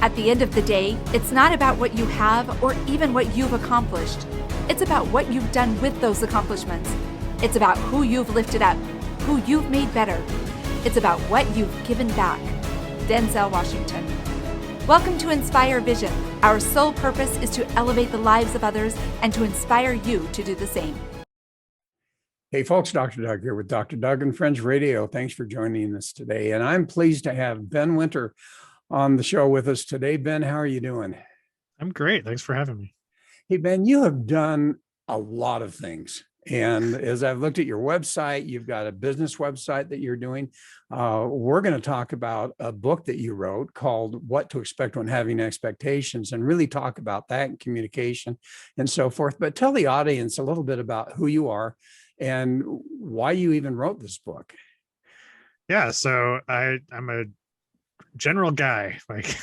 At the end of the day, it's not about what you have or even what you've accomplished. It's about what you've done with those accomplishments. It's about who you've lifted up, who you've made better. It's about what you've given back. Denzel Washington. Welcome to Inspire Vision. Our sole purpose is to elevate the lives of others and to inspire you to do the same. Hey folks, Dr. Doug here with Dr. Doug and Friends Radio. Thanks for joining us today. And I'm pleased to have Ben Winter on the show with us today. Ben, how are you doing? I'm great. Thanks for having me. Hey, Ben, you have done a lot of things. And as I've looked at your website, you've got a business website that you're doing. We're going to talk about a book that you wrote called What to Expect When Having Expectations, and really talk about that and communication and so forth. But tell the audience a little bit about who you are and why you even wrote this book. Yeah, so I'm a general guy. Like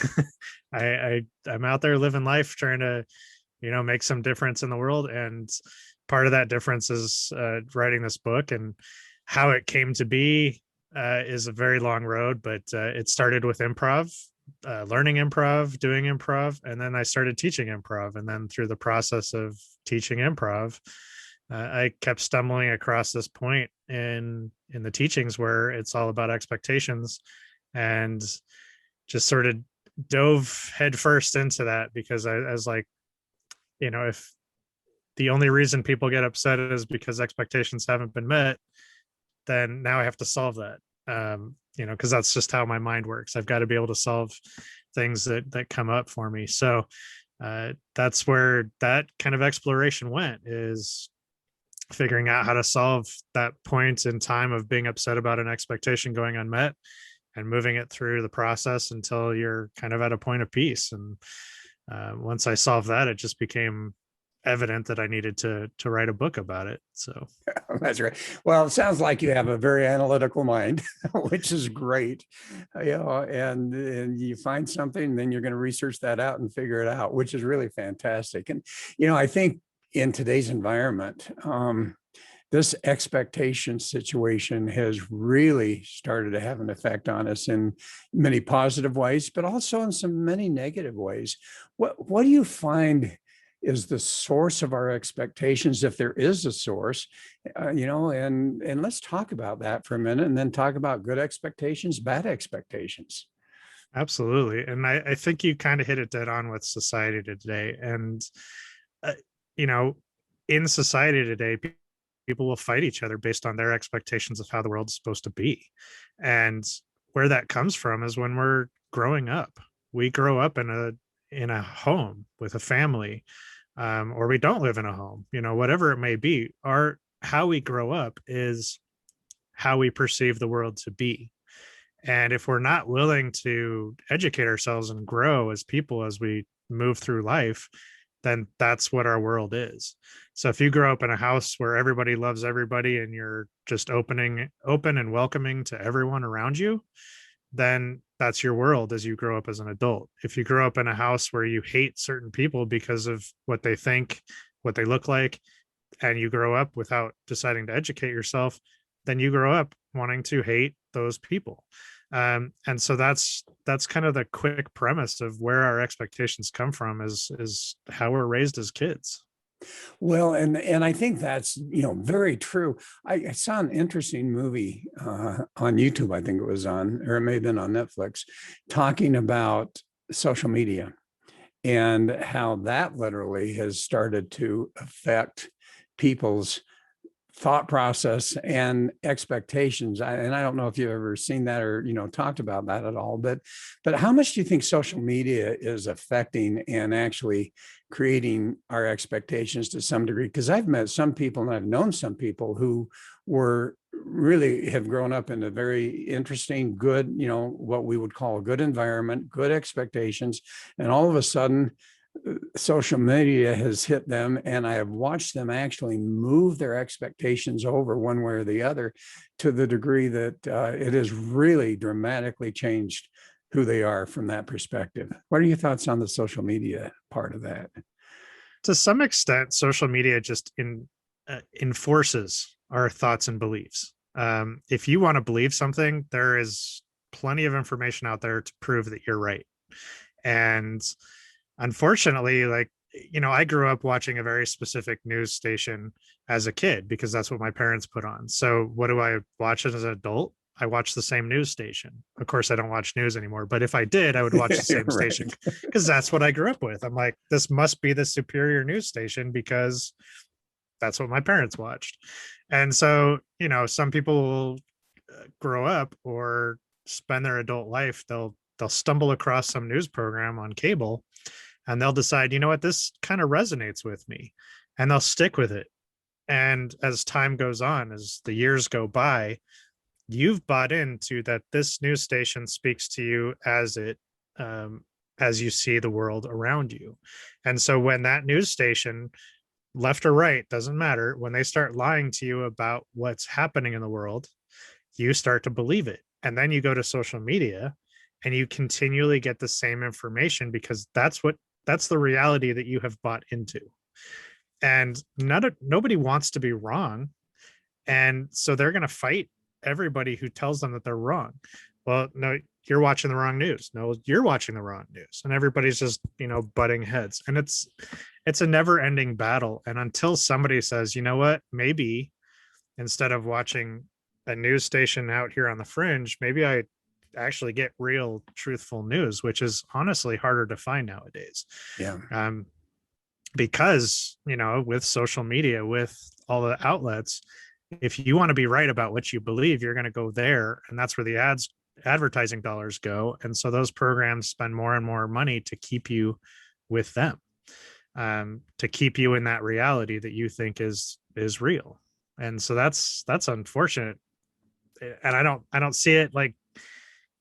I'm out there living life, trying to, make some difference in the world. And part of that difference is writing this book, and how it came to be is a very long road, but it started with improv, learning improv, doing improv, and then I started teaching improv. And then through the process of teaching improv, I kept stumbling across this point in the teachings where it's all about expectations, and just sort of dove headfirst into that, because I was like, if the only reason people get upset is because expectations haven't been met, then now I have to solve that. Because that's just how my mind works. I've got to be able to solve things that come up for me. So that's where that kind of exploration went, is figuring out how to solve that point in time of being upset about an expectation going unmet, and moving it through the process until you're kind of at a point of peace. And once I solved that, it just became evident that I needed to write a book about it. So that's right. Well, it sounds like you have a very analytical mind, which is great. And you find something, and then you're going to research that out and figure it out, which is really fantastic. And I think in today's environment, this expectation situation has really started to have an effect on us in many positive ways, but also in some many negative ways. What do you find is the source of our expectations, if there is a source? And let's talk about that for a minute, and then talk about good expectations, bad expectations. Absolutely. And I think you kind of hit it dead on with society today. And in society today, people will fight each other based on their expectations of how the world's supposed to be. And where that comes from is when we're growing up. We grow up in a home with a family, or we don't live in a home, whatever it may be. How we grow up is how we perceive the world to be. And if we're not willing to educate ourselves and grow as people as we move through life, then that's what our world is. So if you grow up in a house where everybody loves everybody, and you're just open and welcoming to everyone around you, then that's your world as you grow up as an adult. If you grow up in a house where you hate certain people because of what they think, what they look like, and you grow up without deciding to educate yourself, then you grow up wanting to hate those people. And so that's kind of the quick premise of where our expectations come from, is how we're raised as kids. Well, and I think that's very true. I saw an interesting movie on YouTube. I think it was on, or it may have been on Netflix, talking about social media and how that literally has started to affect people's thought process and expectations. And I don't know if you've ever seen that or talked about that at all, but how much do you think social media is affecting and actually creating our expectations to some degree? Because I've met some people, and I've known some people who really have grown up in a very interesting, good, what we would call a good environment, good expectations, and all of a sudden social media has hit them, and I have watched them actually move their expectations over one way or the other, to the degree that it has really dramatically changed who they are from that perspective. What are your thoughts on the social media part of that? To some extent, social media just enforces our thoughts and beliefs. If you want to believe something, there is plenty of information out there to prove that you're right. And unfortunately, like, I grew up watching a very specific news station as a kid because that's what my parents put on. So what do I watch as an adult? I watch the same news station. Of course, I don't watch news anymore, but if I did, I would watch the same station because that's what I grew up with. I'm like, this must be the superior news station because that's what my parents watched. And so, some people will grow up or spend their adult life, they'll stumble across some news program on cable and they'll decide, you know what, this kind of resonates with me, and they'll stick with it. And as time goes on, as the years go by, you've bought into that this news station speaks to you as you see the world around you. And so when that news station, left or right, doesn't matter, when they start lying to you about what's happening in the world, you start to believe it. And then you go to social media and you continually get the same information because that's the reality that you have bought into. And nobody wants to be wrong. And so they're going to fight everybody who tells them that they're wrong. Well, no, you're watching the wrong news. No, you're watching the wrong news. And everybody's just, butting heads. And it's a never ending battle. And until somebody says, you know what, maybe instead of watching a news station out here on the fringe, maybe I actually get real truthful news, which is honestly harder to find nowadays. Yeah. Because, with social media, with all the outlets, if you want to be right about what you believe, you're going to go there. And that's where the advertising dollars go. And so those programs spend more and more money to keep you with them, to keep you in that reality that you think is real. And so that's unfortunate. And I don't see it like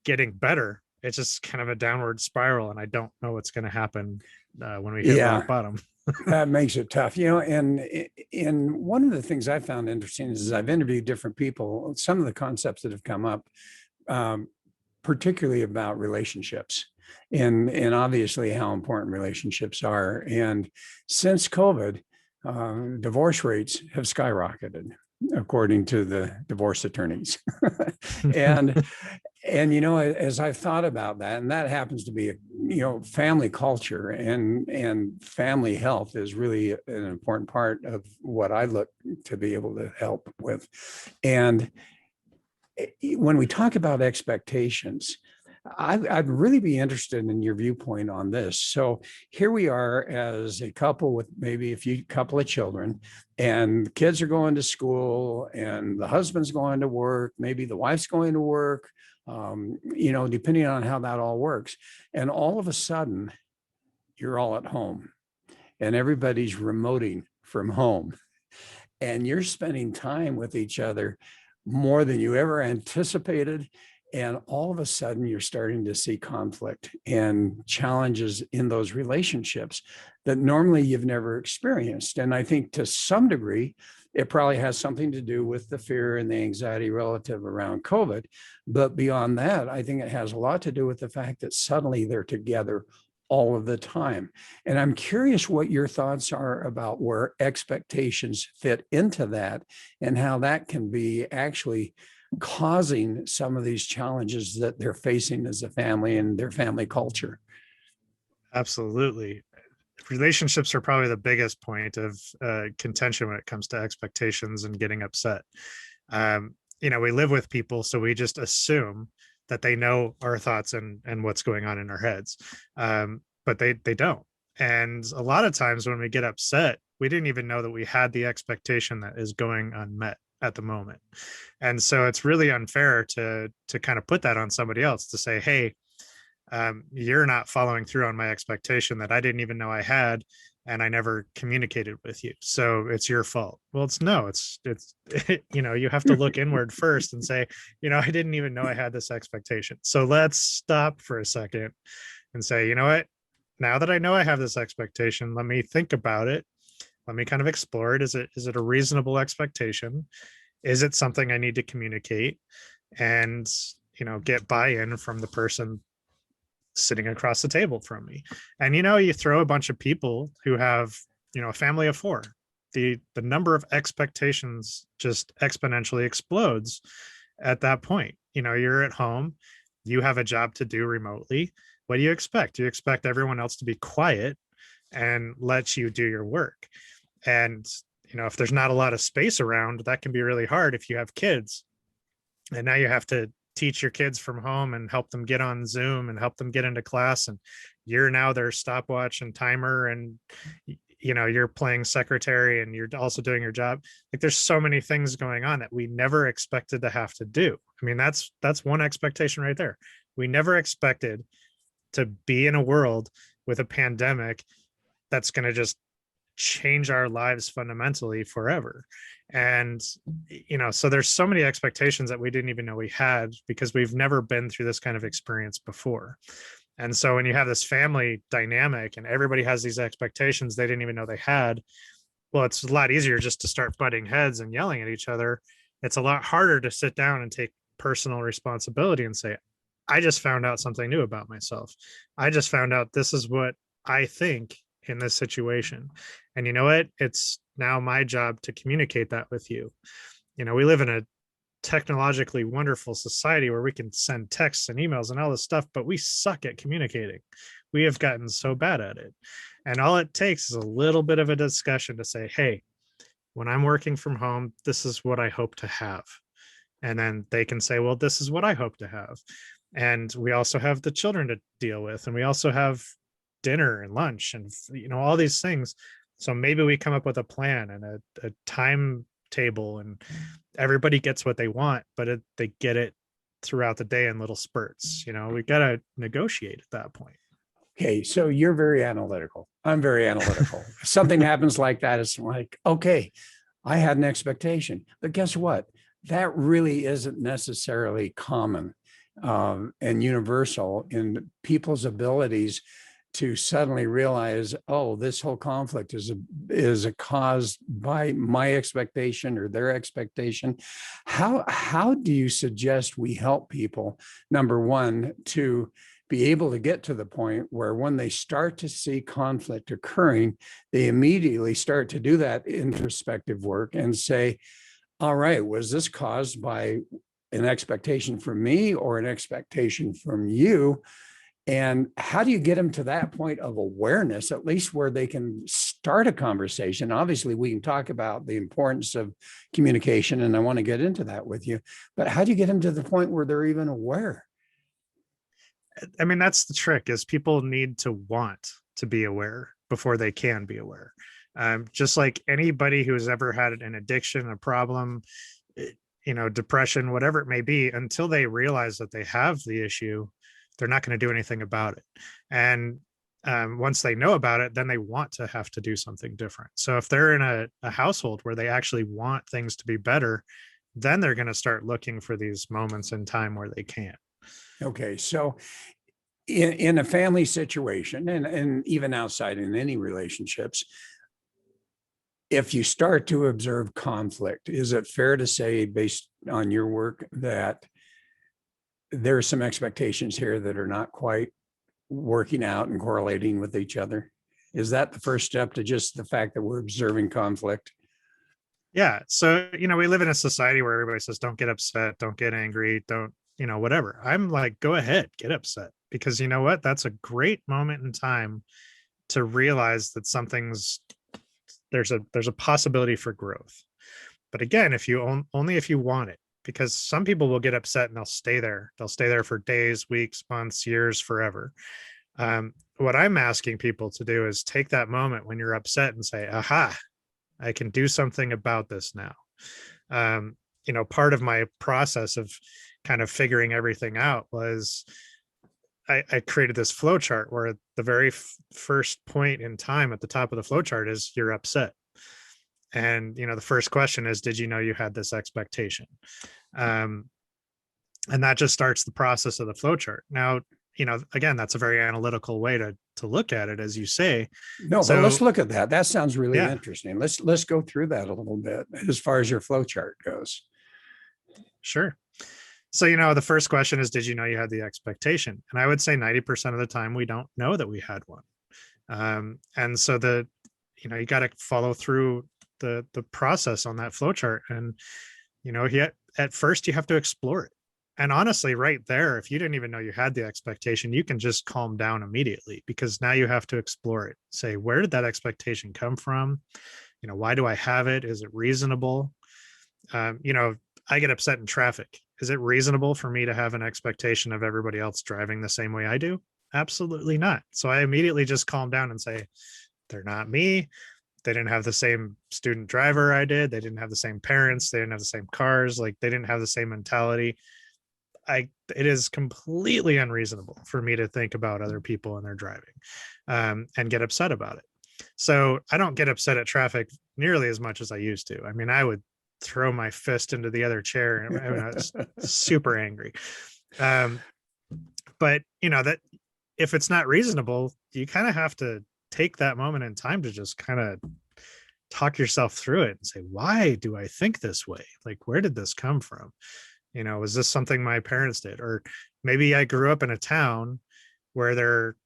getting better. It's just kind of a downward spiral. And I don't know what's going to happen when we hit rock bottom. That makes it tough, and one of the things I found interesting is I've interviewed different people, some of the concepts that have come up, particularly about relationships and obviously how important relationships are. And since COVID, divorce rates have skyrocketed, according to the divorce attorneys. and as I've thought about that, and that happens to be family culture and family health is really an important part of what I look to be able to help with. And when we talk about expectations, I'd really be interested in your viewpoint on this. So here we are as a couple with maybe a couple of children, and the kids are going to school and the husband's going to work, maybe the wife's going to work, depending on how that all works. And all of a sudden, you're all at home and everybody's remoting from home. And you're spending time with each other more than you ever anticipated. And all of a sudden, you're starting to see conflict and challenges in those relationships that normally you've never experienced. And I think to some degree, it probably has something to do with the fear and the anxiety relative around COVID. But beyond that, I think it has a lot to do with the fact that suddenly they're together all of the time. And I'm curious what your thoughts are about where expectations fit into that and how that can be actually causing some of these challenges that they're facing as a family and their family culture. Absolutely. Relationships are probably the biggest point of contention when it comes to expectations and getting upset. We live with people, so we just assume that they know our thoughts and what's going on in our heads. But they don't. And a lot of times when we get upset, we didn't even know that we had the expectation that is going unmet at the moment. And so it's really unfair to kind of put that on somebody else, to say, hey, you're not following through on my expectation that I didn't even know I had, and I never communicated with you, so it's your fault. Well, it's you have to look inward first and say, I didn't even know I had this expectation. So let's stop for a second and say, you know what, now that I know I have this expectation, let me think about it. Let me kind of explore it. Is it a reasonable expectation? Is it something I need to communicate and, get buy-in from the person sitting across the table from me? And, you throw a bunch of people who have, a family of 4, the number of expectations just exponentially explodes at that point. You're at home, you have a job to do remotely. What do you expect? You expect everyone else to be quiet and let you do your work. And, if there's not a lot of space around, that can be really hard if you have kids. And now you have to teach your kids from home and help them get on Zoom and help them get into class. And you're now their stopwatch and timer. And, you're playing secretary and you're also doing your job. Like there's so many things going on that we never expected to have to do. I mean, that's one expectation right there. We never expected to be in a world with a pandemic that's going to just change our lives fundamentally forever. And so there's so many expectations that we didn't even know we had because we've never been through this kind of experience before. And so when you have this family dynamic and everybody has these expectations they didn't even know they had, well, it's a lot easier just to start butting heads and yelling at each other. It's a lot harder to sit down and take personal responsibility and say, I just found out something new about myself. I just found out this is what I think in this situation. And you know what? It's now my job to communicate that with you. We live in a technologically wonderful society where we can send texts and emails and all this stuff, but we suck at communicating. We have gotten so bad at it. And all it takes is a little bit of a discussion to say, hey, when I'm working from home, this is what I hope to have. And then they can say, well, this is what I hope to have. And we also have the children to deal with. And we also have dinner and lunch and, all these things. So maybe we come up with a plan and a timetable and everybody gets what they want, but they get it throughout the day in little spurts. We got to negotiate at that point. Okay, so you're very analytical. I'm very analytical. If something happens like that, it's like, okay, I had an expectation, but guess what? That really isn't necessarily common and universal in people's abilities to suddenly realize, oh, this whole conflict is caused by my expectation or their expectation. How do you suggest we help people, number one, to be able to get to the point where when they start to see conflict occurring, they immediately start to do that introspective work and say, all right, was this caused by an expectation from me or an expectation from you? And how do you get them to that point of awareness, at least where they can start a conversation? Obviously, we can talk about the importance of communication, and I want to get into that with you. But how do you get them to the point where they're even aware? I mean, that's the trick, is people need to want to be aware before they can be aware. Just like anybody who's ever had an addiction, a problem, depression, whatever it may be, until they realize that they have the issue, they're not going to do anything about it. And once they know about it, then they want to have to do something different. So if they're in a household where they actually want things to be better, then they're going to start looking for these moments in time where they can. Okay, so in a family situation, and even outside in any relationships, if you start to observe conflict, is it fair to say, based on your work, that there are some expectations here that are not quite working out and correlating with each other? Is that the first step to just the fact that we're observing conflict? Yeah. So, we live in a society where everybody says, don't get upset, don't get angry, don't, whatever. I'm like, go ahead, get upset, because you know what? That's a great moment in time to realize that there's a possibility for growth. But again, only if you want it, because some people will get upset and they'll stay there. They'll stay there for days, weeks, months, years, forever. What I'm asking people to do is take that moment when you're upset and say, aha, I can do something about this now. Part of my process of kind of figuring everything out was I created this flow chart where the very first point in time at the top of the flow chart is you're upset. And, the first question is, did you know you had this expectation? And that just starts the process of the flow chart. Now, again, that's a very analytical way to look at it, as you say. No, but let's look at that. That sounds really interesting. Let's go through that a little bit as far as your flow chart goes. Sure. So, the first question is, did you know you had the expectation? And I would say 90% of the time we don't know that we had one. And so you got to follow through the process on that flow chart. And, at first you have to explore it. And honestly, right there, if you didn't even know you had the expectation, you can just calm down immediately, because now you have to explore it. Say, where did that expectation come from? Why do I have it? Is it reasonable? I get upset in traffic. Is it reasonable for me to have an expectation of everybody else driving the same way I do? Absolutely not. So I immediately just calm down and say, they're not me. They didn't have the same student driver I did. They didn't have the same parents. They didn't have the same cars. Like, they didn't have the same mentality. It is completely unreasonable for me to think about other people and their driving, and get upset about it. So I don't get upset at traffic nearly as much as I used to. I mean, I would throw my fist into the other chair, and I was super angry. But that if it's not reasonable, you kind of have to take that moment in time to just kind of talk yourself through it and say, why do I think this way? Like, where did this come from? Was this something my parents did? Or maybe I grew up in a town where there,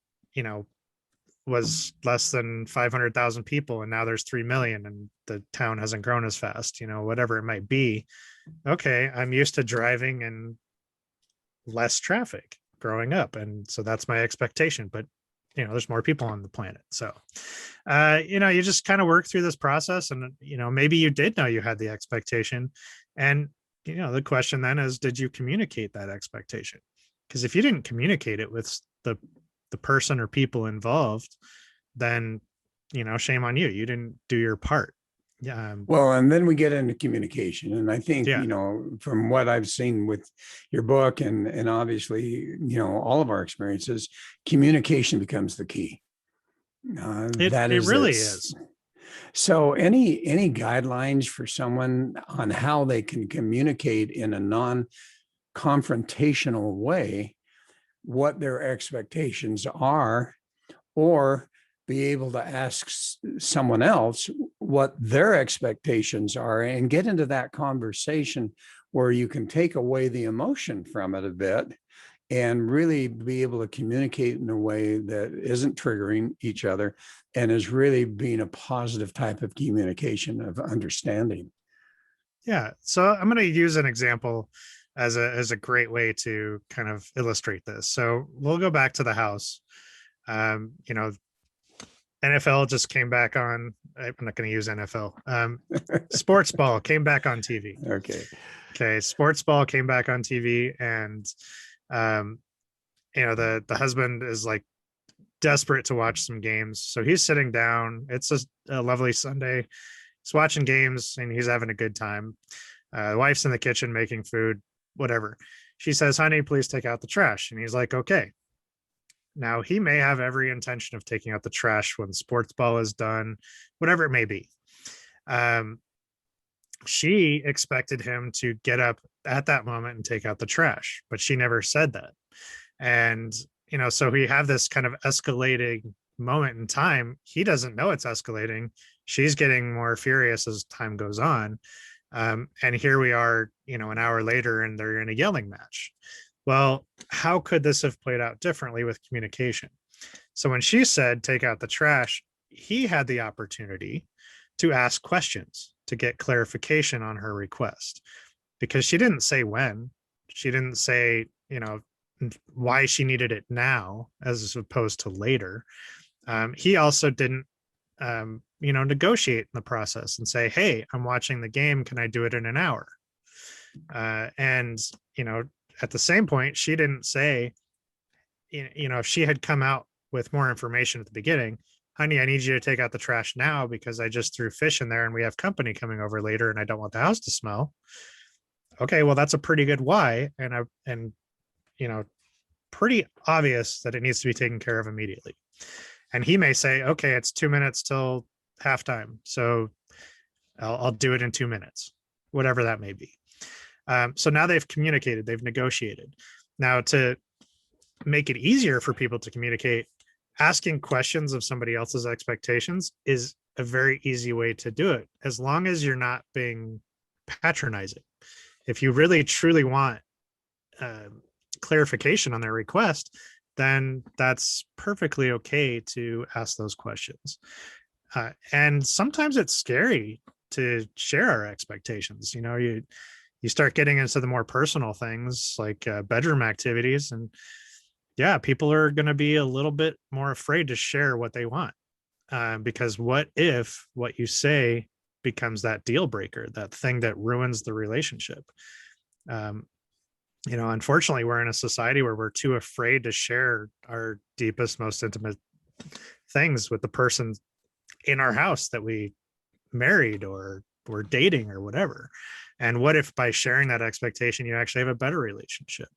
was less than 500,000 people, and now there's 3 million, and the town hasn't grown as fast, whatever it might be. Okay, I'm used to driving in less traffic growing up, and so that's my expectation. But there's more people on the planet. So you just kind of work through this process, and maybe you did know you had the expectation. And the question then is, did you communicate that expectation? Because if you didn't communicate it with the person or people involved, then shame on you. You didn't do your part. Yeah. Well, and then we get into communication. And I think, Yeah. From what I've seen with your book and obviously, all of our experiences, communication becomes the key. It really is. So any guidelines for someone on how they can communicate in a non-confrontational way what their expectations are, or be able to ask someone else what their expectations are and get into that conversation where you can take away the emotion from it a bit and really be able to communicate in a way that isn't triggering each other and is really being a positive type of communication of understanding. Yeah. So I'm going to use an example as a great way to kind of illustrate this. So we'll go back to the house. NFL just came back on. I'm not going to use NFL. Sports ball came back on TV. Okay. Sports ball came back on TV, and the husband is like desperate to watch some games. So he's sitting down. It's a lovely Sunday. He's watching games and he's having a good time. The wife's in the kitchen making food, whatever. She says, honey, please take out the trash. And he's like, okay. Now, he may have every intention of taking out the trash when sports ball is done, whatever it may be. She expected him to get up at that moment and take out the trash, but she never said that. And, so we have this kind of escalating moment in time. He doesn't know it's escalating. She's getting more furious as time goes on. And here we are, an hour later, and they're in a yelling match. Well, how could this have played out differently with communication? So when she said, take out the trash, he had the opportunity to ask questions to get clarification on her request, because she didn't say when. She didn't say, why she needed it now as opposed to later. He also didn't, negotiate in the process and say, hey, I'm watching the game. Can I do it in an hour? And at the same point, she didn't say, if she had come out with more information at the beginning, honey, I need you to take out the trash now because I just threw fish in there and we have company coming over later and I don't want the house to smell. Okay, well, that's a pretty good why. And pretty obvious that it needs to be taken care of immediately. And he may say, okay, it's 2 minutes till halftime, so I'll do it in 2 minutes, whatever that may be. So now they've communicated, they've negotiated. Now, to make it easier for people to communicate, asking questions of somebody else's expectations is a very easy way to do it, as long as you're not being patronizing. If you really truly want clarification on their request, then that's perfectly okay to ask those questions. And sometimes it's scary to share our expectations. you start getting into the more personal things like bedroom activities, and yeah, people are going to be a little bit more afraid to share what they want, because what if what you say becomes that deal breaker, that thing that ruins the relationship? um, Unfortunately, we're in a society where we're too afraid to share our deepest, most intimate things with the person in our house that we married or we're dating or whatever. And what if by sharing that expectation, you actually have a better relationship?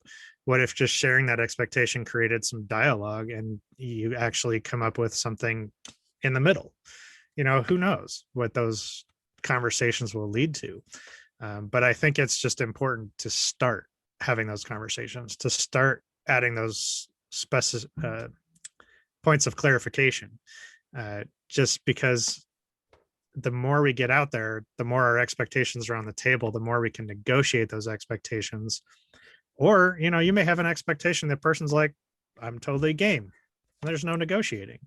What if just sharing that expectation created some dialogue and you actually come up with something in the middle? Who knows what those conversations will lead to. But I think it's just important to start having those conversations, to start adding those points of clarification, just because the more we get out there, the more our expectations are on the table, the more we can negotiate those expectations. Or, you may have an expectation that person's like, I'm totally game. There's no negotiating.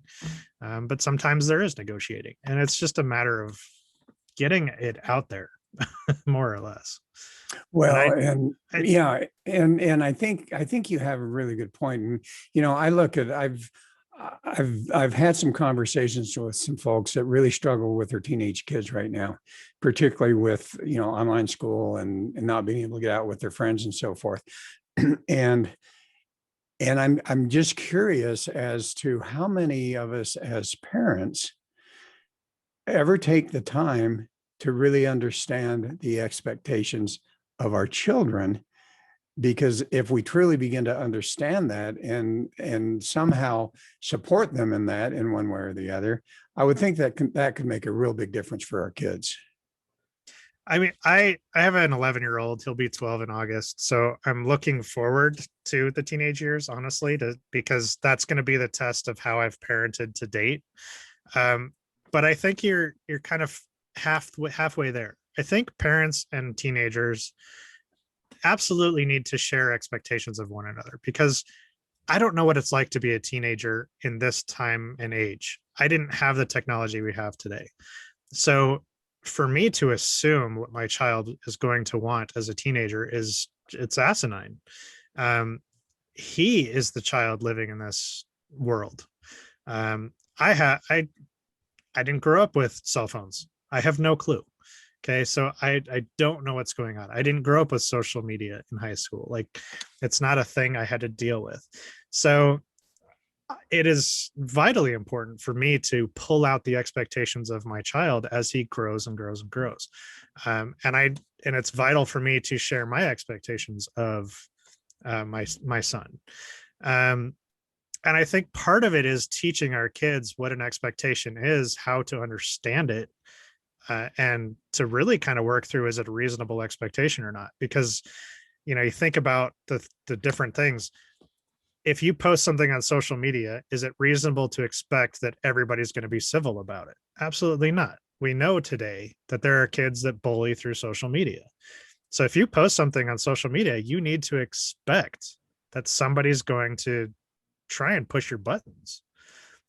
But sometimes there is negotiating, and it's just a matter of getting it out there, more or less. Well, and I think you have a really good point. And I look at I've had some conversations with some folks that really struggle with their teenage kids right now, particularly with online school and not being able to get out with their friends and so forth. and I'm just curious as to how many of us as parents ever take the time to really understand the expectations of our children. Because if we truly begin to understand that and somehow support them in that in one way or the other, I would think that could make a real big difference for our kids. I mean, I have an 11-year-old. He'll be 12 in August, so I'm looking forward to the teenage years, honestly, because that's going to be the test of how I've parented to date. But I think you're kind of halfway there. I think parents and teenagers absolutely need to share expectations of one another, because I don't know what it's like to be a teenager in this time and age. I didn't have the technology we have today. So for me to assume what my child is going to want as a teenager it's asinine. He is the child living in this world. I didn't grow up with cell phones. I have no clue. Okay, so I don't know what's going on. I didn't grow up with social media in high school. Like, it's not a thing I had to deal with. So it is vitally important for me to pull out the expectations of my child as he grows and grows and grows. And it's vital for me to share my expectations of my son. And I think part of it is teaching our kids what an expectation is, how to understand it, and to really kind of work through, is it a reasonable expectation or not? Because, you think about the different things. If you post something on social media, is it reasonable to expect that everybody's going to be civil about it? Absolutely not. We know today that there are kids that bully through social media. So if you post something on social media, you need to expect that somebody's going to try and push your buttons.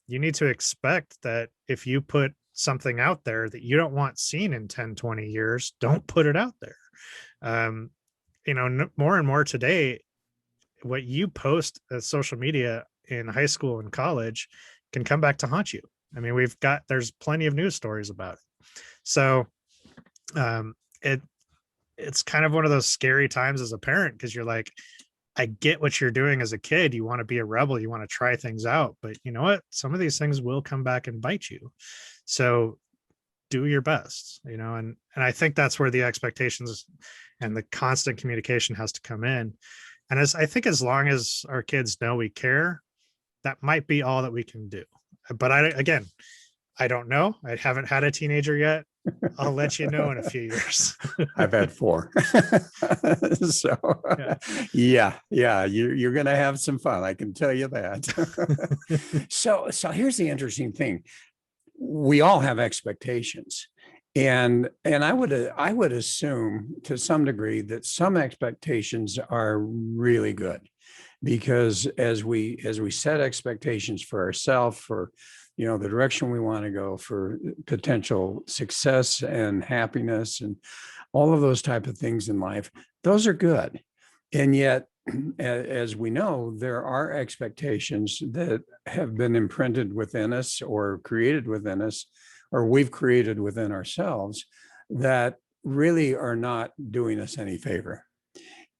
You need to expect that if you put something out there that you don't want seen in 10, 20 years, don't put it out there. More and more today, what you post as social media in high school and college can come back to haunt you. I mean, there's plenty of news stories about it. So it's kind of one of those scary times as a parent, because you're like, I get what you're doing as a kid. You want to be a rebel. You want to try things out. But you know what? Some of these things will come back and bite you. So do your best, and I think that's where the expectations and the constant communication has to come in. And I think as long as our kids know we care, that might be all that we can do. But I don't know. I haven't had a teenager yet. I'll let you know in a few years. I've had 4. So yeah, you're going to have some fun. I can tell you that. So here's the interesting thing. We all have expectations. And I would assume to some degree that some expectations are really good, because as we set expectations for ourselves, for the direction we want to go for potential success and happiness and all of those type of things in life, those are good. And yet, as we know, there are expectations that have been imprinted within us or created within us, or we've created within ourselves, that really are not doing us any favor.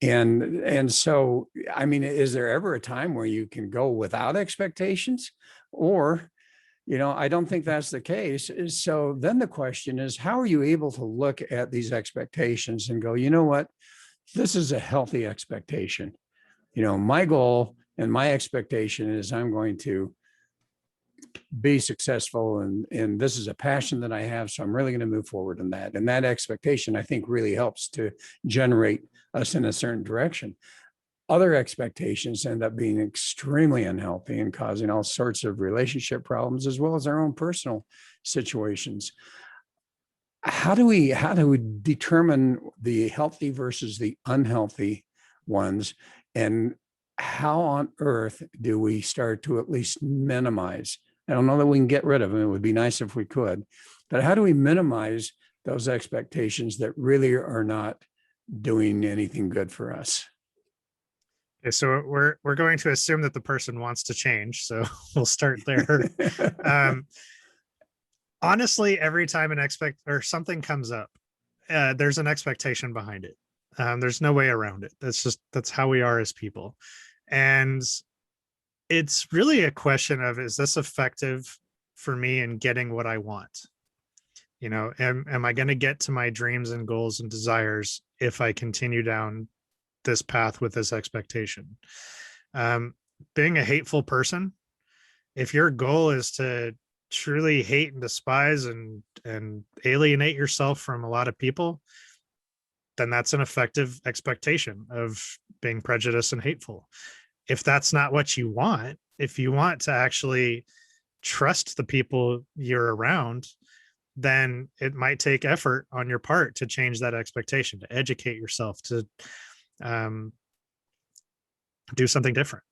And so, I mean, is there ever a time where you can go without expectations? Or, I don't think that's the case. So then the question is, how are you able to look at these expectations and go, you know what, this is a healthy expectation. My goal and my expectation is I'm going to be successful, and this is a passion that I have, so I'm really going to move forward in that. And that expectation, I think, really helps to generate us in a certain direction. Other expectations end up being extremely unhealthy and causing all sorts of relationship problems, as well as our own personal situations. How do we determine the healthy versus the unhealthy ones? And how on earth do we start to at least minimize? I don't know that we can get rid of them. It would be nice if we could, but how do we minimize those expectations that really are not doing anything good for us? Okay, so we're going to assume that the person wants to change, so we'll start there. Honestly, every time something comes up, there's an expectation behind it. There's no way around it. That's how we are as people. And it's really a question of, is this effective for me in getting what I want? Am I going to get to my dreams and goals and desires if I continue down this path with this expectation? Being a hateful person, if your goal is to truly hate and despise and alienate yourself from a lot of people, then that's an effective expectation of being prejudiced and hateful. If that's not what you want, if you want to actually trust the people you're around, then it might take effort on your part to change that expectation, to educate yourself, to do something different.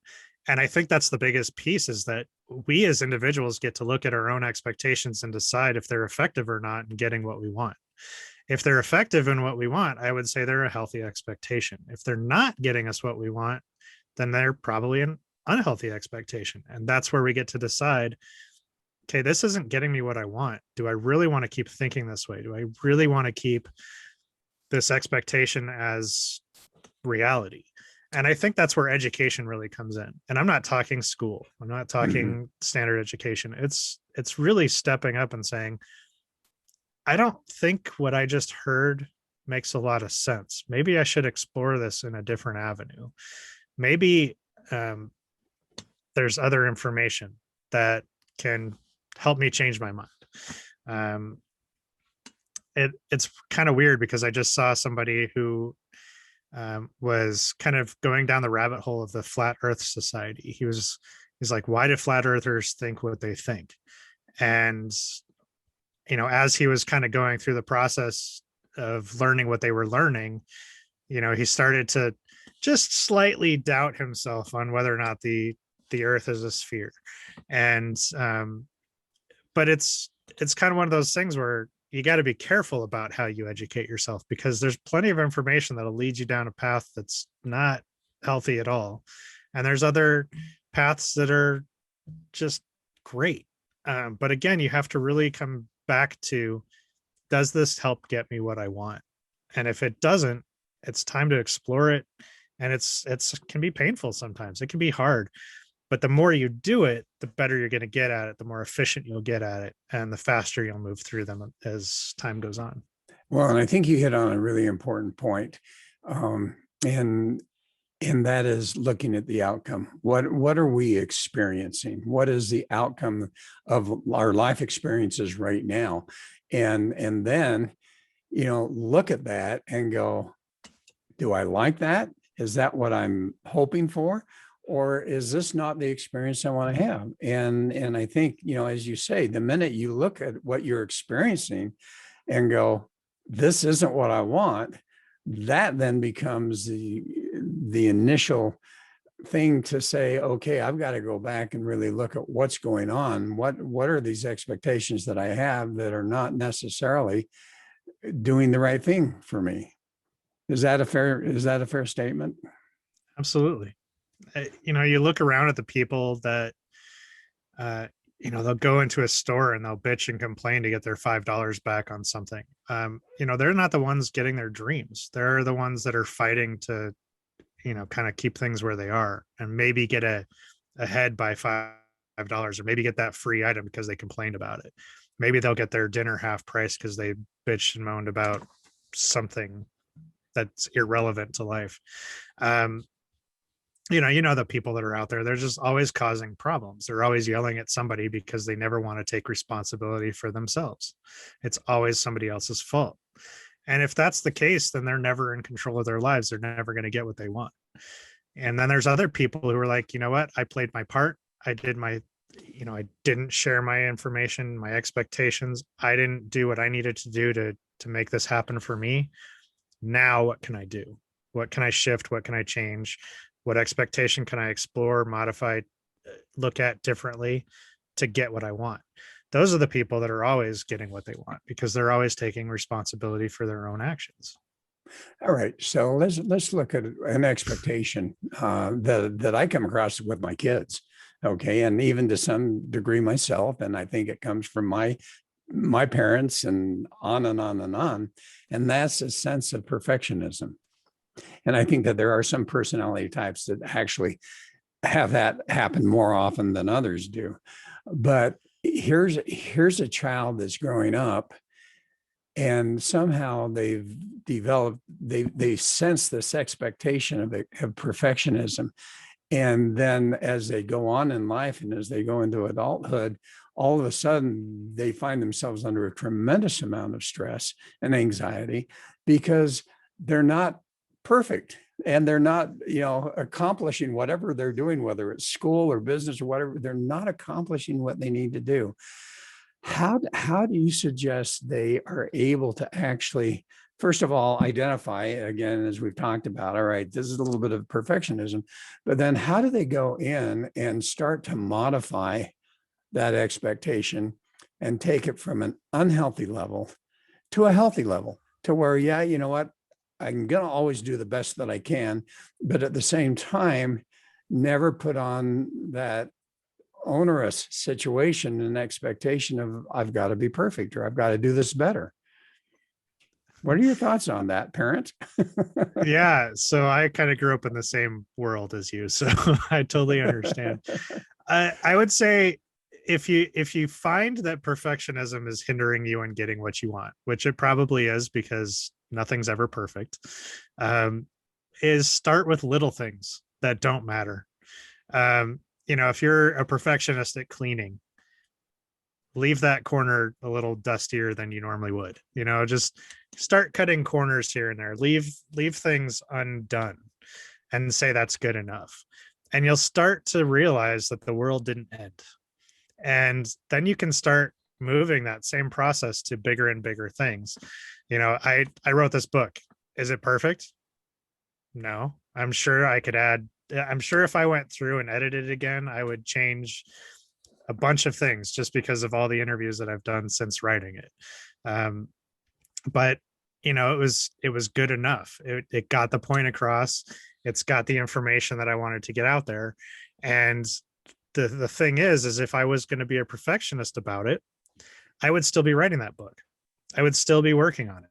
And I think that's the biggest piece, is that we as individuals get to look at our own expectations and decide if they're effective or not in getting what we want. If they're effective in what we want, I would say they're a healthy expectation. If they're not getting us what we want, then they're probably an unhealthy expectation. And that's where we get to decide, okay, this isn't getting me what I want. Do I really want to keep thinking this way? Do I really want to keep this expectation as reality? And I think that's where education really comes in. And I'm not talking school. I'm not talking standard education. It's really stepping up and saying, I don't think what I just heard makes a lot of sense. Maybe I should explore this in a different avenue. Maybe there's other information that can help me change my mind. It's kind of weird, because I just saw somebody who was kind of going down the rabbit hole of the Flat Earth Society. He's like, why do flat earthers think what they think? And as he was kind of going through the process of learning what they were learning, he started to just slightly doubt himself on whether or not the earth is a sphere. And but it's kind of one of those things where you got to be careful about how you educate yourself, because there's plenty of information that'll lead you down a path that's not healthy at all. And there's other paths that are just great. But again, you have to really come back to, does this help get me what I want? And if it doesn't, it's time to explore it. And it's can be painful sometimes. It can be hard. But the more you do it, the better you're going to get at it, the more efficient you'll get at it, and the faster you'll move through them as time goes on. Well, and I think you hit on a really important point. And that is looking at the outcome. What are we experiencing? What is the outcome of our life experiences right now? And then, look at that and go, do I like that? Is that what I'm hoping for? Or is this not the experience I want to have? And I think, as you say, the minute you look at what you're experiencing and go, this isn't what I want, that then becomes the initial thing to say, okay, I've got to go back and really look at what's going on. What are these expectations that I have that are not necessarily doing the right thing for me? Is that a fair statement? Absolutely. You look around at the people that, they'll go into a store and they'll bitch and complain to get their $5 back on something. They're not the ones getting their dreams. They're the ones that are fighting to, kind of keep things where they are and maybe get ahead by $5, or maybe get that free item because they complained about it. Maybe they'll get their dinner half price because they bitched and moaned about something that's irrelevant to life. The people that are out there, they're just always causing problems. They're always yelling at somebody because they never want to take responsibility for themselves. It's always somebody else's fault. And if that's the case, then they're never in control of their lives. They're never going to get what they want. And then there's other people who are like, you know what? I played my part. I didn't share my information, my expectations. I didn't do what I needed to do to make this happen for me. Now, what can I do? What can I shift? What can I change? What expectation can I explore, modify, look at differently to get what I want? Those are the people that are always getting what they want because they're always taking responsibility for their own actions. All right, so let's look at an expectation that I come across with my kids, okay, and even to some degree myself, and I think it comes from my parents and on and on and on, and that's a sense of perfectionism. And I think that there are some personality types that actually have that happen more often than others do. But here's a child that's growing up, and somehow they've developed, they sense this expectation of perfectionism. And then as they go on in life and as they go into adulthood, all of a sudden they find themselves under a tremendous amount of stress and anxiety because they're not perfect and they're not, accomplishing whatever they're doing, whether it's school or business or whatever. They're not accomplishing what they need to do. How do you suggest they are able to actually, first of all, identify, again, as we've talked about, all right, this is a little bit of perfectionism, but then how do they go in and start to modify that expectation and take it from an unhealthy level to a healthy level, to where, yeah, you know what, I'm going to always do the best that I can, but at the same time, never put on that onerous situation and expectation of I've got to be perfect or I've got to do this better. What are your thoughts on that, parent? Yeah, so I kind of grew up in the same world as you, so I totally understand. I would say if you find that perfectionism is hindering you in getting what you want, which it probably is because nothing's ever perfect, is start with little things that don't matter. If you're a perfectionist at cleaning, leave that corner a little dustier than you normally would. Just start cutting corners here and there. Leave things undone and say that's good enough. And you'll start to realize that the world didn't end. And then you can start moving that same process to bigger and bigger things. I wrote this book. Is it perfect? No. I'm sure if I went through and edited it again, I would change a bunch of things just because of all the interviews that I've done since writing it. But it was good enough. It got the point across. It's got the information that I wanted to get out there. And the thing is if I was going to be a perfectionist about it, I would still be writing that book. I would still be working on it.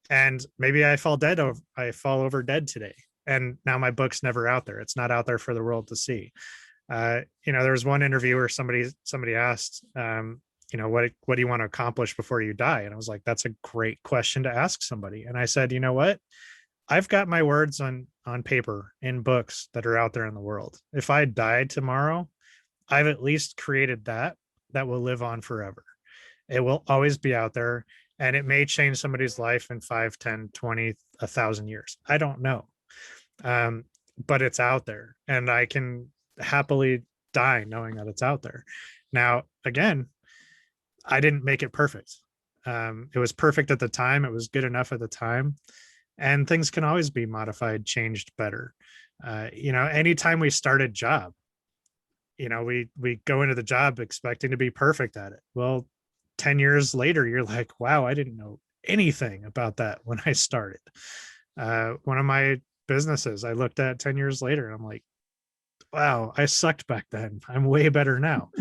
And maybe I fall over dead today. And now my book's never out there. It's not out there for the world to see. There was one interview where somebody asked, what do you want to accomplish before you die? And I was like, that's a great question to ask somebody. And I said, you know what? I've got my words on paper in books that are out there in the world. If I died tomorrow, I've at least created that will live on forever. It will always be out there, and it may change somebody's life in 5, 10, 20, 1,000 years. I don't know. But it's out there, and I can happily die knowing that it's out there. Now, again, I didn't make it perfect. It was perfect at the time. It was good enough at the time. and things can always be modified, changed, better. Anytime we start a job, we go into the job expecting to be perfect at it. Well, 10 years later, you're like, wow, I didn't know anything about that when I started. One of my businesses I looked at 10 years later, and I'm like, wow, I sucked back then. I'm way better now.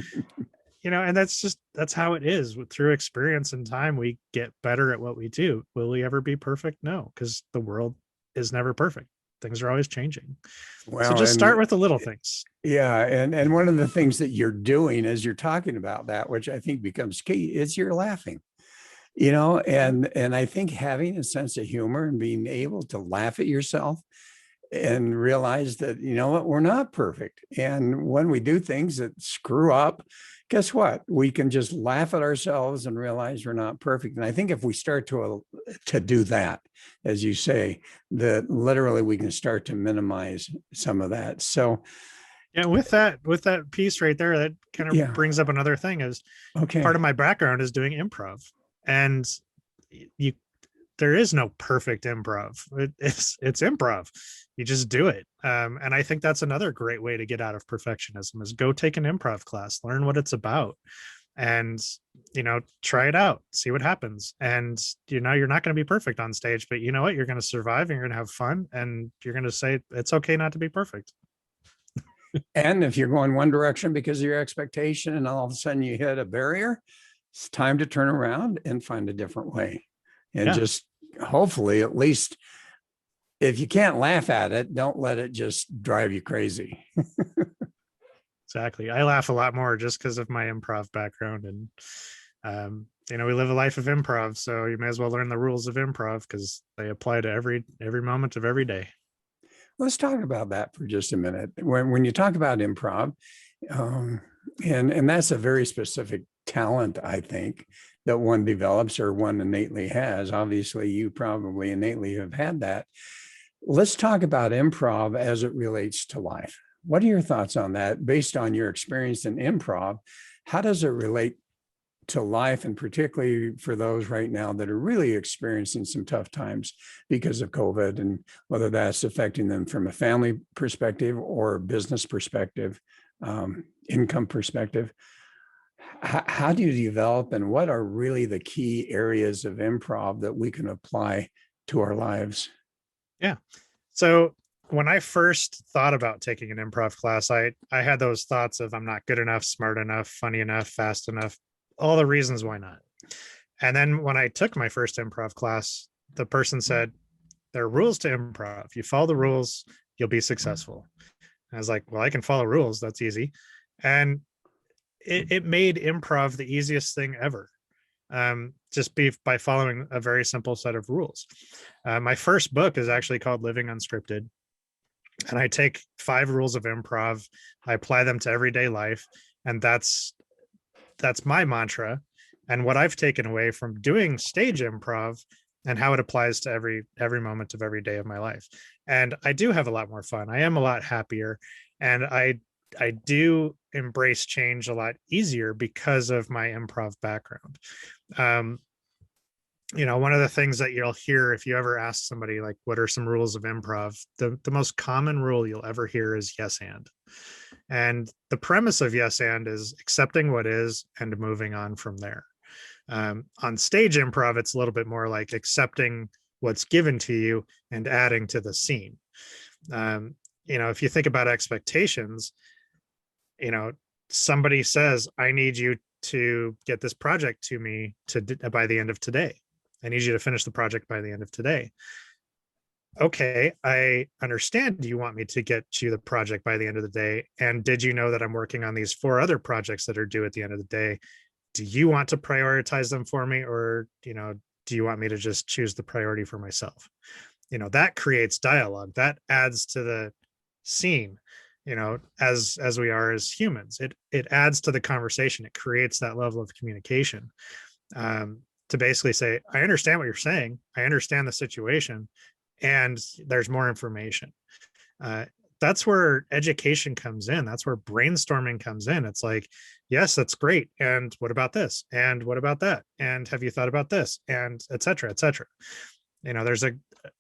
And that's how it is. Through experience and time, we get better at what we do. Will we ever be perfect? No, because the world is never perfect. Things are always changing. So Well, just and start with the little things. yeah, and one of the things that you're doing as you're talking about that, which I think becomes key, is you're laughing. And I think having a sense of humor and being able to laugh at yourself and realize that, what, we're not perfect. And when we do things that screw up, guess what? We can just laugh at ourselves and realize we're not perfect. And I think if we start to do that, as you say, that literally we can start to minimize some of that. So yeah, with that piece right there, that kind of brings up another thing is part of my background is doing improv. And there is no perfect improv. It's improv. You just do it. And I think that's another great way to get out of perfectionism is go take an improv class, learn what it's about, and try it out, see what happens. And you're not going to be perfect on stage, but you know what? You're going to survive and you're going to have fun, and you're going to say it's okay not to be perfect. And if you're going one direction because of your expectation and all of a sudden you hit a barrier, it's time to turn around and find a different way. And just hopefully, at least if you can't laugh at it, don't let it just drive you crazy. Exactly. I laugh a lot more just because of my improv background. And, we live a life of improv. So you may as well learn the rules of improv because they apply to every moment of every day. Let's talk about that for just a minute. When you talk about improv, and that's a very specific talent, I think, that one develops or one innately has. Obviously, you probably innately have had that. Let's talk about improv as it relates to life. What are your thoughts on that based on your experience in improv? How does it relate to life, and particularly for those right now that are really experiencing some tough times because of COVID, and whether that's affecting them from a family perspective or business perspective, income perspective? How do you develop, and what are really the key areas of improv that we can apply to our lives? Yeah. So when I first thought about taking an improv class, I had those thoughts of I'm not good enough, smart enough, funny enough, fast enough, all the reasons why not. And then when I took my first improv class, the person said, there are rules to improv. You follow the rules, you'll be successful. I was like, well, I can follow rules. That's easy. And it made improv the easiest thing ever. Just by following a very simple set of rules. My first book is actually called Living Unscripted. And I take 5 rules of improv, I apply them to everyday life. And that's my mantra. And what I've taken away from doing stage improv and how it applies to every moment of every day of my life. And I do have a lot more fun. I am a lot happier. And I do embrace change a lot easier because of my improv background. One of the things that you'll hear if you ever ask somebody, like, what are some rules of improv? The most common rule you'll ever hear is yes and. And the premise of yes and is accepting what is and moving on from there. On stage improv, it's a little bit more like accepting what's given to you and adding to the scene. If you think about expectations, somebody says, I need you to get this project to me by the end of today. I need you to finish the project by the end of today. Okay, I understand you want me to get you the project by the end of the day. And did you know that I'm working on these 4 other projects that are due at the end of the day? Do you want to prioritize them for me? Or, do you want me to just choose the priority for myself? That creates dialogue, that adds to the scene, as we are as humans. It adds to the conversation. It creates that level of communication, to basically say, I understand what you're saying. I understand the situation, and there's more information. That's where education comes in. That's where brainstorming comes in. It's like, yes, that's great. And what about this? And what about that? And have you thought about this? And et cetera, et cetera. There's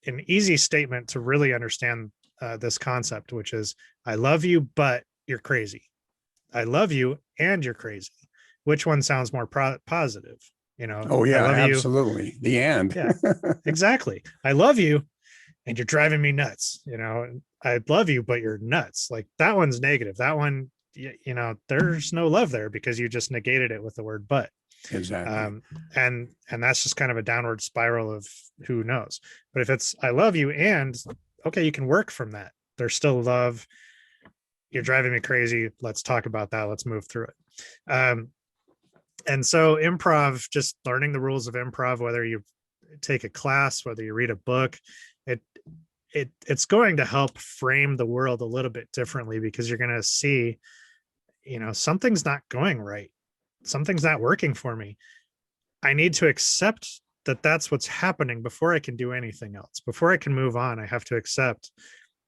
an easy statement to really understand this concept, which is, I love you, but you're crazy. I love you and you're crazy. Which one sounds more positive? Oh I yeah, love you. absolutely. The end. Yeah, exactly. I love you and you're driving me nuts. I love you, but you're nuts. Like, that one's negative. That one, there's no love there because you just negated it with the word but. Exactly. And that's just kind of a downward spiral of who knows. But if it's I love you, and okay, you can work from that. There's still love. You're driving me crazy. Let's talk about that. Let's move through it. And so improv, just learning the rules of improv, whether you take a class, whether you read a book, it's going to help frame the world a little bit differently, because you're going to see, something's not going right. Something's not working for me. I need to accept that that's what's happening before I can do anything else. Before I can move on, I have to accept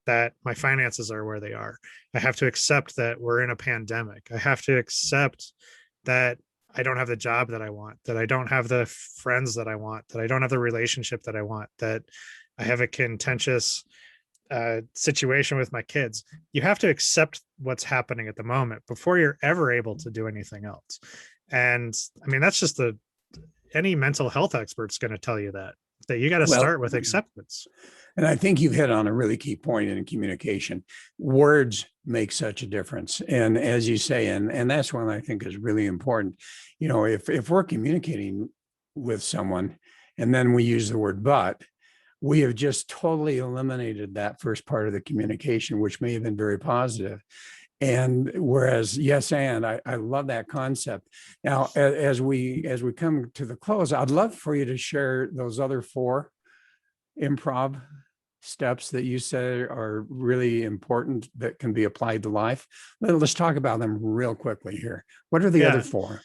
that my finances are where they are. I have to accept that we're in a pandemic. I have to accept that I don't have the job that I want, that I don't have the friends that I want, that I don't have the relationship that I want, that I have a contentious situation with my kids. You have to accept what's happening at the moment before you're ever able to do anything else. And I mean, that's just any mental health expert's going to tell you that you got to start with acceptance. And I think you've hit on a really key point in communication. Words make such a difference. And as you say, and that's one I think is really important. If we're communicating with someone and then we use the word but, we have just totally eliminated that first part of the communication, which may have been very positive. And whereas yes, and I love that concept. Now, as we come to the close, I'd love for you to share those other 4 improv steps that you say are really important that can be applied to life. Let's talk about them real quickly here. What are the other 4?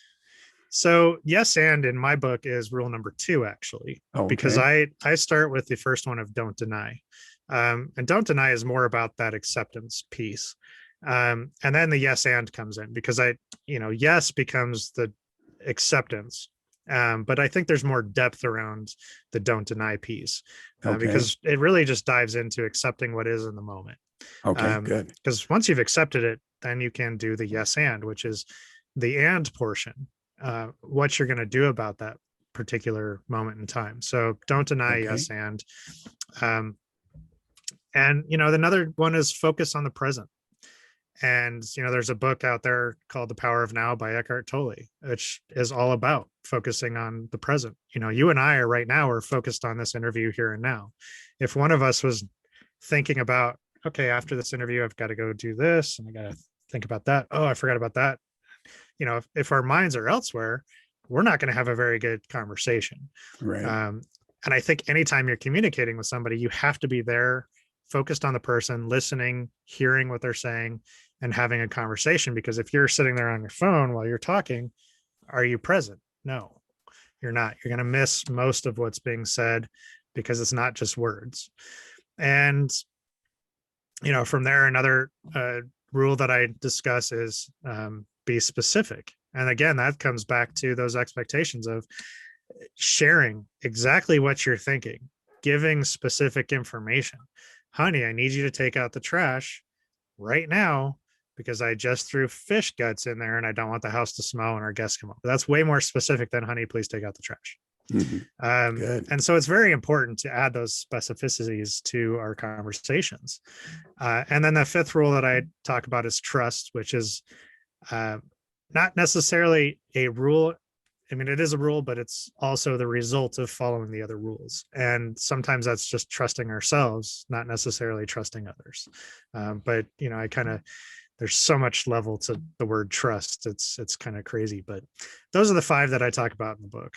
So yes, and in my book is rule number 2, actually, because I start with the first one of don't deny. And don't deny is more about that acceptance piece. And then the yes and comes in, because yes becomes the acceptance. But I think there's more depth around the don't deny piece, because it really just dives into accepting what is in the moment. Okay, good. Because once you've accepted it, then you can do the yes and, which is the and portion, what you're going to do about that particular moment in time. So don't deny, yes and. And another one is focus on the present. And there's a book out there called The Power of Now by Eckhart Tolle, which is all about focusing on the present. You and I are right now are focused on this interview here and now. If one of us was thinking about, okay, after this interview, I've got to go do this and I got to think about that. Oh, I forgot about that. If our minds are elsewhere, we're not going to have a very good conversation. Right. And I think anytime you're communicating with somebody, you have to be there, focused on the person, listening, hearing what they're saying, and having a conversation. Because if you're sitting there on your phone while you're talking, are you present? No, you're not. You're going to miss most of what's being said because it's not just words. And, from there, another rule that I discuss is be specific. And again, that comes back to those expectations of sharing exactly what you're thinking, giving specific information. Honey, I need you to take out the trash right now because I just threw fish guts in there and I don't want the house to smell when our guests come up. But that's way more specific than, honey, please take out the trash. Good. And so it's very important to add those specificities to our conversations. And then the 5th rule that I talk about is trust, which is not necessarily a rule. I mean, it is a rule, but it's also the result of following the other rules. And sometimes that's just trusting ourselves, not necessarily trusting others. But, there's so much level to the word trust. It's kind of crazy, but those are the 5 that I talk about in the book.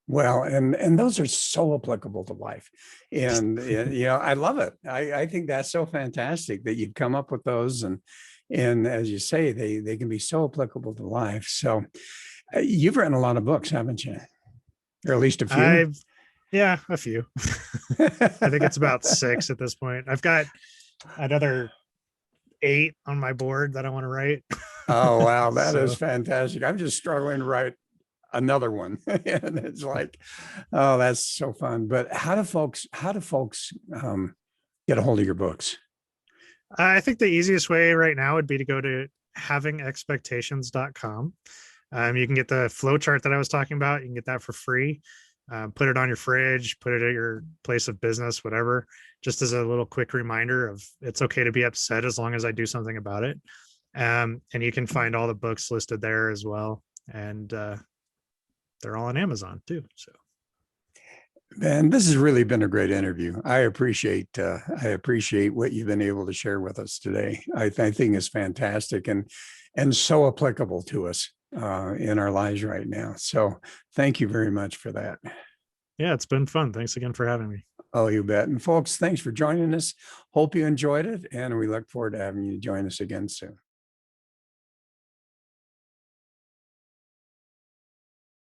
Well, and those are so applicable to life. And, I love it. I think that's so fantastic that you've come up with those. And as you say, they can be so applicable to life. So you've written a lot of books, haven't you? Or at least a few? Yeah, a few. I think it's about 6 at this point. I've got another 8 on my board that I want to write. Oh, wow. That is fantastic. I'm just struggling to write another one. And it's like, oh, that's so fun. But how do folks get a hold of your books? I think the easiest way right now would be to go to havingexpectations.com. You can get the flow chart that I was talking about. You can get that for free. Put it on your fridge, put it at your place of business, whatever, just as a little quick reminder of it's okay to be upset as long as I do something about it. And you can find all the books listed there as well. And they're all on Amazon too. So. And this has really been a great interview. I appreciate what you've been able to share with us today. I think it's fantastic and so applicable to us in our lives right now. So thank you very much for that. Yeah, it's been fun. Thanks again for having me. Oh, you bet. And folks, thanks for joining us. Hope you enjoyed it. And we look forward to having you join us again soon.